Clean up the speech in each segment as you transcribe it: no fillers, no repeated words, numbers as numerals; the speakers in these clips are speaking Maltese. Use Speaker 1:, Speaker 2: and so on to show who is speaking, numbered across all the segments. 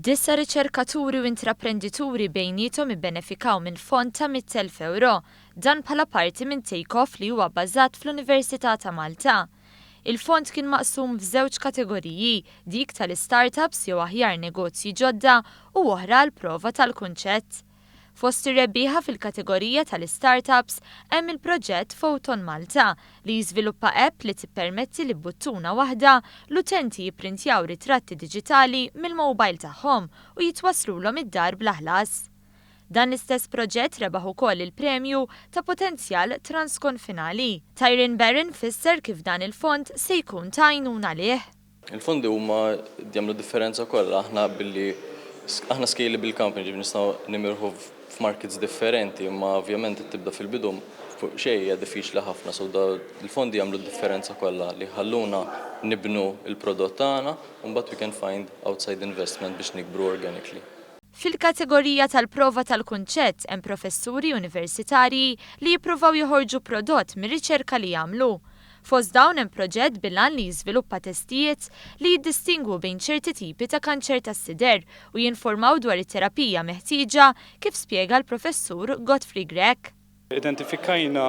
Speaker 1: Disa riċerkaturi u intraprendituri bejnietom ibbenefikaw minn fond ta' 100,000 euro, dan bħala parti minn take-off li huwa bbażat fl-Università ta' Malta. Il-fond kien maqsum f'żewġ kategoriji, dik tal-startups jew aħjar negozji ġodda u oħra l-prova tal-kunċett. Fost ir-rebbieħa fil-kategorija tal-startups hemm il-proġett Photon Malta li jiżviluppa app li tippermetti li b'buttuna waħda l-utenti jipprintjaw ritratti diġitali mill-mowbajl tagħhom u jitwaslulhom id-dar bla ħlas. Dan l-istess proġett rebaħ ukoll il-premju ta' potenzjal transkonfinali. Tyron Barron fisser kif dan il-fond se jkun ta' għajnuna għalih.
Speaker 2: Il-fondi huma jagħmlu differenza kollha aħna scalable company ġifieri nistgħu nimirħu f'markets differenti, imma ovvjament tibda fil-bidu fuq xejn hija diffiċli ħafna, so il-fondi jagħmlu differenza kollha li ħalluna nibnu il-prodott tagħna u mbagħad we can find outside investment biex nikbru organically.
Speaker 1: Fil-kategorija tal-prova tal-kunċett hemm professuri universitarji li jippruvaw joħorġu prodott mir-riċerka li jagħmlu. Fost dawn hemm proġett bil-għan li jiżviluppa testijiet li jiddistingwu bejn ċerti tipi ta' kanċer tas-sider u jinformaw dwar it-terapija meħtieġa kif spjega l-professur Godfrey Grech.
Speaker 3: Identifikajna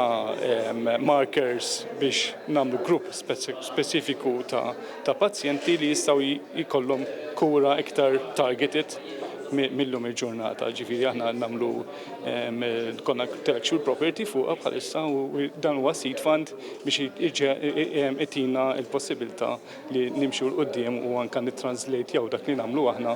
Speaker 3: markers biex nagħmlu grupp speċifiku ta' pazjenti li jistgħu jkollhom kura iktar targeted millum il-ġurnata, ġifieri aħna nagħmlu konna intellectual property fuqha bħalissa u dan huwa seed fund biex itina l-possibilità li nimxu l-qudiem u anke nittranslate jew dak li nagħmlu aħna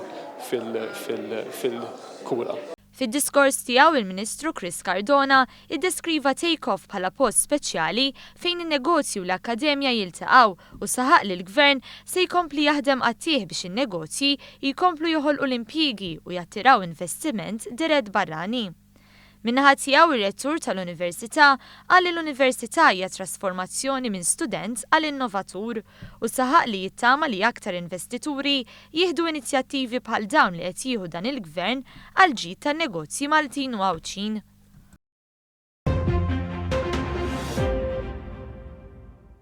Speaker 3: fil-kura.
Speaker 1: Fid-diskors tiegħu il-Ministru Chris Cardona iddeskriva take-off bħala post speċjali fejn in-negozju u l-akkademja jiltaqgħu u saħaq li l-Gvern se jkompli jaħdem qattih biex in-negozji jkomplu joħolqu l-impjiegi u jattiraw investiment dirett barrani. Min-naħa tiegħu ir-rettur tal-Università qal li l-Università hija trasformazzjoni minn student għal innovatur u saħaq li jittama li aktar investituri jieħdu inizjattivi bħal dawn li qed jieħu dan il-Gvern għal ġid tan-negozji Maltin u Għawċin.